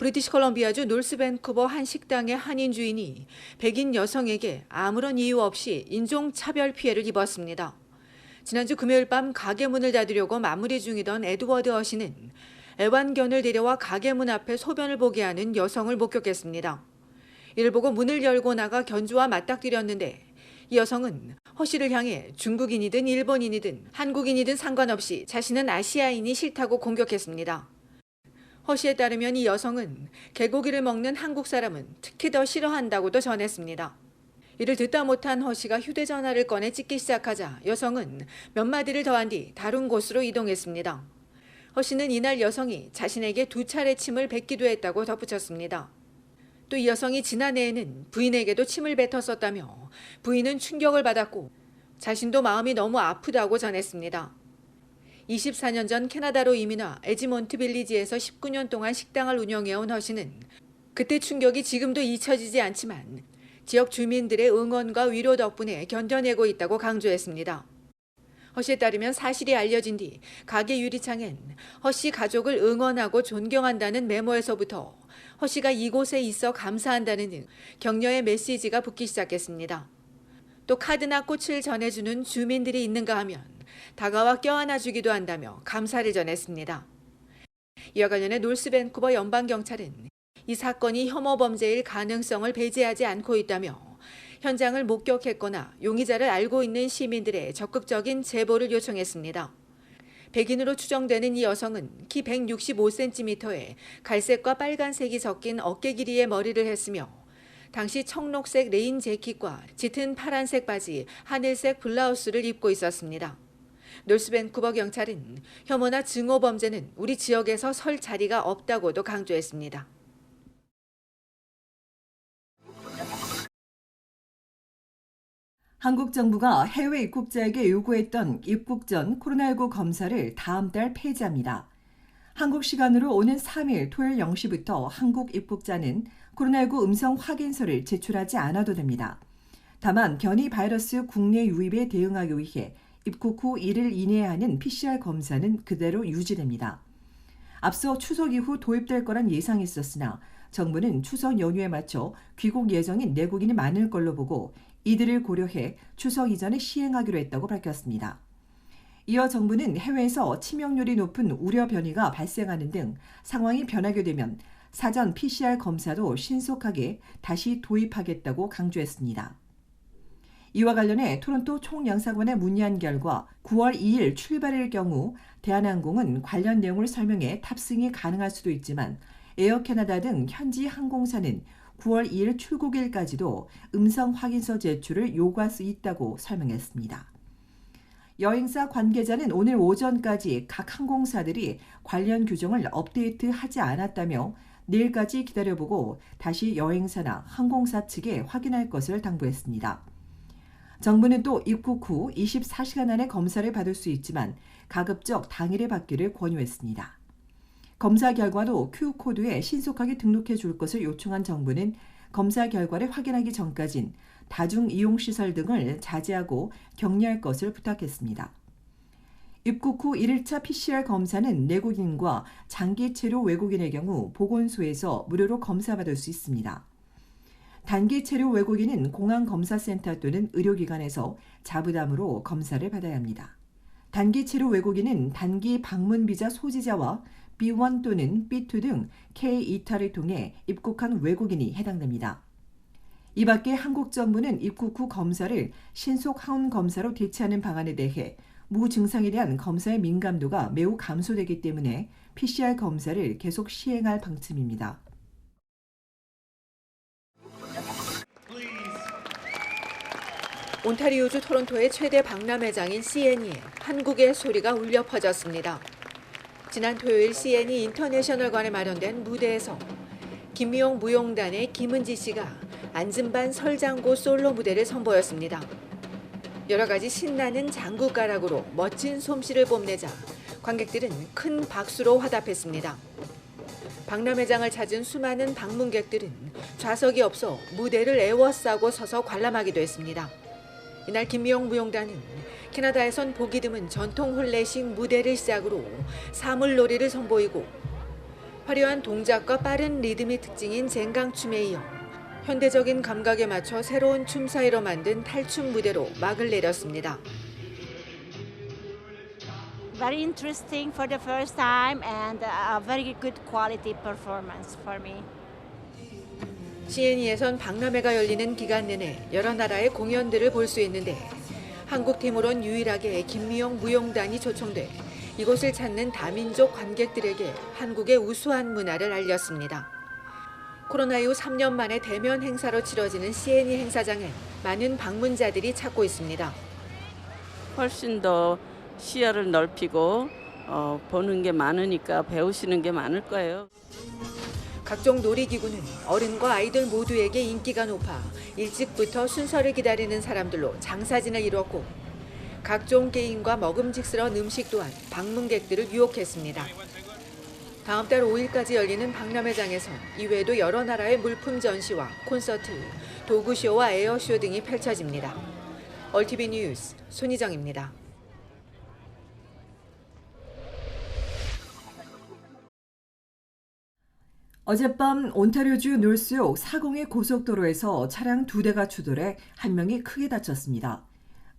브리티시 컬럼비아주 노스 밴쿠버 한 식당의 한인 주인이 백인 여성에게 아무런 이유 없이 인종차별 피해를 입었습니다. 지난주 금요일 밤 가게 문을 닫으려고 마무리 중이던 에드워드 허씨는 애완견을 데려와 가게 문 앞에 소변을 보게 하는 여성을 목격했습니다. 이를 보고 문을 열고 나가 견주와 맞닥뜨렸는데 이 여성은 허씨를 향해 중국인이든 일본인이든 한국인이든 상관없이 자신은 아시아인이 싫다고 공격했습니다. 허씨에 따르면 이 여성은 개고기를 먹는 한국 사람은 특히 더 싫어한다고도 전했습니다. 이를 듣다 못한 허씨가 휴대전화를 꺼내 찍기 시작하자 여성은 몇 마디를 더한 뒤 다른 곳으로 이동했습니다. 허씨는 이날 여성이 자신에게 2차례 침을 뱉기도 했다고 덧붙였습니다. 또 이 여성이 지난해에는 부인에게도 침을 뱉었었다며 부인은 충격을 받았고 자신도 마음이 너무 아프다고 전했습니다. 24년 전 캐나다로 이민 와 에지몬트 빌리지에서 19년 동안 식당을 운영해온 허씨는 그때 충격이 지금도 잊혀지지 않지만 지역 주민들의 응원과 위로 덕분에 견뎌내고 있다고 강조했습니다. 허씨에 따르면 사실이 알려진 뒤 가게 유리창엔 허씨 가족을 응원하고 존경한다는 메모에서부터 허씨가 이곳에 있어 감사한다는 등 격려의 메시지가 붙기 시작했습니다. 또 카드나 꽃을 전해주는 주민들이 있는가 하면 다가와 껴안아주기도 한다며 감사를 전했습니다. 이와 관련해 노스 밴쿠버 연방경찰은 이 사건이 혐오 범죄일 가능성을 배제하지 않고 있다며 현장을 목격했거나 용의자를 알고 있는 시민들의 적극적인 제보를 요청했습니다. 백인으로 추정되는 이 여성은 키 165cm에 갈색과 빨간색이 섞인 어깨 길이의 머리를 했으며 당시 청록색 레인 재킷과 짙은 파란색 바지, 하늘색 블라우스를 입고 있었습니다. 노스 밴쿠버 경찰은 혐오나 증오 범죄는 우리 지역에서 설 자리가 없다고도 강조했습니다. 한국 정부가 해외 입국자에게 요구했던 입국 전 코로나19 검사를 다음 달 폐지합니다. 한국 시간으로 오는 3일 토요일 0시부터 한국 입국자는 코로나19 음성 확인서를 제출하지 않아도 됩니다. 다만 변이 바이러스 국내 유입에 대응하기 위해 입국 후 1일 이내에 하는 PCR 검사는 그대로 유지됩니다. 앞서 추석 이후 도입될 거란 예상했었으나 정부는 추석 연휴에 맞춰 귀국 예정인 내국인이 많을 걸로 보고 이들을 고려해 추석 이전에 시행하기로 했다고 밝혔습니다. 이어 정부는 해외에서 치명률이 높은 우려 변이가 발생하는 등 상황이 변하게 되면 사전 PCR 검사도 신속하게 다시 도입하겠다고 강조했습니다. 이와 관련해 토론토 총영사관에 문의한 결과 9월 2일 출발일 경우 대한항공은 관련 내용을 설명해 탑승이 가능할 수도 있지만 에어캐나다 등 현지 항공사는 9월 2일 출국일까지도 음성 확인서 제출을 요구할 수 있다고 설명했습니다. 여행사 관계자는 오늘 오전까지 각 항공사들이 관련 규정을 업데이트하지 않았다며 내일까지 기다려보고 다시 여행사나 항공사 측에 확인할 것을 당부했습니다. 정부는 또 입국 후 24시간 안에 검사를 받을 수 있지만 가급적 당일에 받기를 권유했습니다. 검사 결과도 QCode에 신속하게 등록해 줄 것을 요청한 정부는 검사 결과를 확인하기 전까진 다중이용시설 등을 자제하고 격리할 것을 부탁했습니다. 입국 후 1일차 PCR 검사는 내국인과 장기 체류 외국인의 경우 보건소에서 무료로 검사받을 수 있습니다. 단기 체류 외국인은 공항검사센터 또는 의료기관에서 자부담으로 검사를 받아야 합니다. 단기 체류 외국인은 단기 방문 비자 소지자와 B1 또는 B2 등 K2타를 통해 입국한 외국인이 해당됩니다. 이 밖에 한국 정부는 입국 후 검사를 신속 항원 검사로 대체하는 방안에 대해 무증상에 대한 검사의 민감도가 매우 감소되기 때문에 PCR 검사를 계속 시행할 방침입니다. 온타리오주 토론토의 최대 박람회장인 CNE에 한국의 소리가 울려 퍼졌습니다. 지난 토요일 CNE 인터내셔널관에 마련된 무대에서 김미용 무용단의 김은지 씨가 안즘반 설장고 솔로 무대를 선보였습니다. 여러 가지 신나는 장구가락으로 멋진 솜씨를 뽐내자 관객들은 큰 박수로 화답했습니다. 박람회장을 찾은 수많은 방문객들은 좌석이 없어 무대를 에워싸고 서서 관람하기도 했습니다. 이날 김미용 무용단은 캐나다에선 보기 드문 전통 홀레식 무대를 시작으로 사물놀이를 선보이고 화려한 동작과 빠른 리듬이 특징인 젠강춤에 이어 현대적인 감각에 맞춰 새로운 춤 사이로 만든 탈춤 무대로 막을 내렸습니다. Very interesting for the first time and a very good quality performance for me. CNE에선 박람회가 열리는 기간 내내 여러 나라의 공연들을 볼 수 있는데 한국 팀으론 유일하게 김미영 무용단이 초청돼 이곳을 찾는 다민족 관객들에게 한국의 우수한 문화를 알렸습니다. 코로나 이후 3년 만에 대면 행사로 치러지는 CNE 행사장엔 많은 방문자들이 찾고 있습니다. 훨씬 더 시야를 넓히고 보는 게 많으니까 배우시는 게 많을 거예요. 각종 놀이기구는 어른과 아이들 모두에게 인기가 높아 일찍부터 순서를 기다리는 사람들로 장사진을 이뤘고 각종 게임과 먹음직스러운 음식 또한 방문객들을 유혹했습니다. 다음 달 5일까지 열리는 박람회장에서 이외에도 여러 나라의 물품 전시와 콘서트, 도구쇼와 에어쇼 등이 펼쳐집니다. 얼티비 뉴스 손희정입니다. 어젯밤 온타리오주 놀스욕 사공의 고속도로에서 차량 2대가 추돌해 한 명이 크게 다쳤습니다.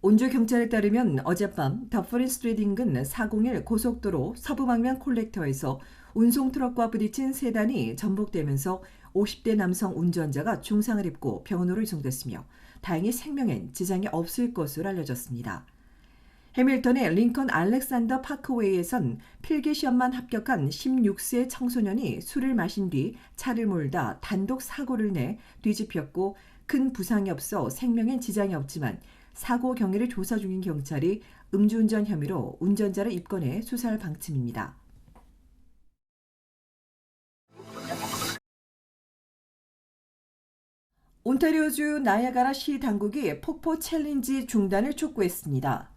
온주 경찰에 따르면 어젯밤 더퍼린 스트리트 인근 401 고속도로 서부방면 콜렉터에서 운송 트럭과 부딪힌 세단이 전복되면서 50대 남성 운전자가 중상을 입고 병원으로 이송됐으며 다행히 생명엔 지장이 없을 것으로 알려졌습니다. 해밀턴의 링컨 알렉산더 파크웨이에선 필기시험만 합격한 16세 청소년이 술을 마신 뒤 차를 몰다 단독 사고를 내 뒤집혔고 큰 부상이 없어 생명엔 지장이 없지만 사고 경위를 조사 중인 경찰이 음주운전 혐의로 운전자를 입건해 수사할 방침입니다. 온타리오주 나이아가라시 당국이 폭포 챌린지 중단을 촉구했습니다.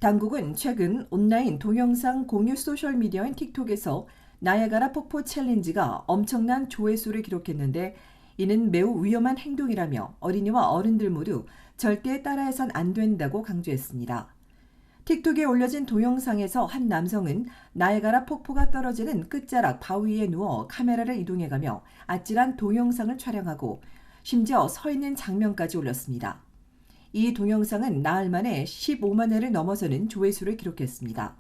당국은 최근 온라인 동영상 공유 소셜미디어인 틱톡에서 나이아가라 폭포 챌린지가 엄청난 조회수를 기록했는데 이는 매우 위험한 행동이라며 어린이와 어른들 모두 절대 따라해선 안 된다고 강조했습니다. 틱톡에 올려진 동영상에서 한 남성은 나이아가라 폭포가 떨어지는 끝자락 바위에 누워 카메라를 이동해가며 아찔한 동영상을 촬영하고 심지어 서 있는 장면까지 올렸습니다. 이 동영상은 나흘 만에 15만 회를 넘어서는 조회수를 기록했습니다.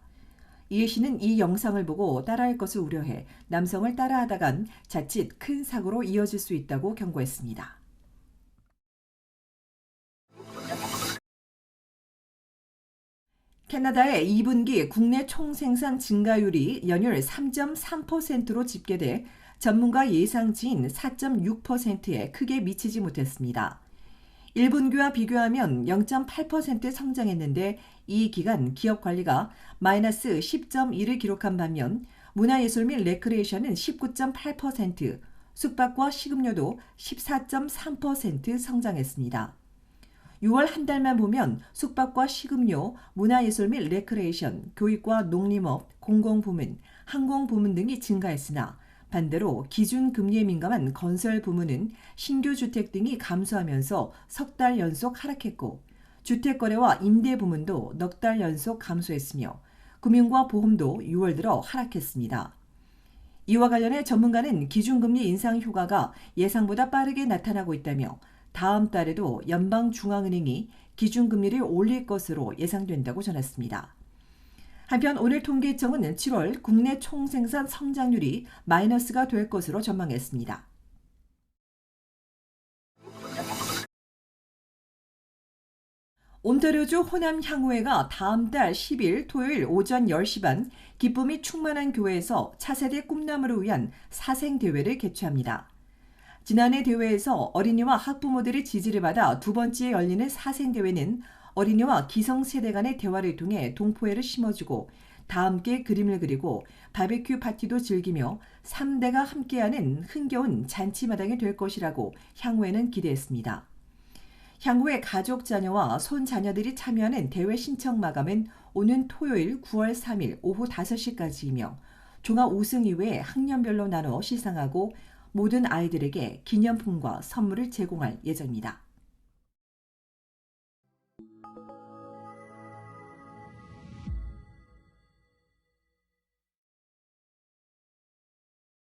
이해 씨는 이 영상을 보고 따라할 것을 우려해 남성을 따라하다간 자칫 큰 사고로 이어질 수 있다고 경고했습니다. 캐나다의 2분기 국내 총생산 증가율이 연율 3.3%로 집계돼 전문가 예상치인 4.6%에 크게 미치지 못했습니다. 1분기와 비교하면 0.8% 성장했는데 이 기간 기업 관리가 마이너스 10.1을 기록한 반면 문화예술 및 레크레이션은 19.8%, 숙박과 식음료도 14.3% 성장했습니다. 6월 한 달만 보면 숙박과 식음료, 문화예술 및 레크레이션, 교육과 농림업, 공공부문, 항공부문 등이 증가했으나 반대로 기준금리에 민감한 건설 부문은 신규 주택 등이 감소하면서 석 달 연속 하락했고 주택거래와 임대 부문도 넉 달 연속 감소했으며 금융과 보험도 6월 들어 하락했습니다. 이와 관련해 전문가는 기준금리 인상 효과가 예상보다 빠르게 나타나고 있다며 다음 달에도 연방중앙은행이 기준금리를 올릴 것으로 예상된다고 전했습니다. 한편 오늘 통계청은 7월 국내 총생산 성장률이 마이너스가 될 것으로 전망했습니다. 온타리오주 호남 향후회가 다음 달 10일 토요일 오전 10시 반 기쁨이 충만한 교회에서 차세대 꿈나무를 위한 사생대회를 개최합니다. 지난해 대회에서 어린이와 학부모들의 지지를 받아 두 번째 열리는 사생대회는 어린이와 기성세대 간의 대화를 통해 동포애를 심어주고 다 함께 그림을 그리고 바베큐 파티도 즐기며 3대가 함께하는 흥겨운 잔치마당이 될 것이라고 향후회는 기대했습니다. 향후회 가족 자녀와 손자녀들이 참여하는 대회 신청 마감은 오는 토요일 9월 3일 오후 5시까지이며 종합 우승 이외에 학년별로 나눠 시상하고 모든 아이들에게 기념품과 선물을 제공할 예정입니다.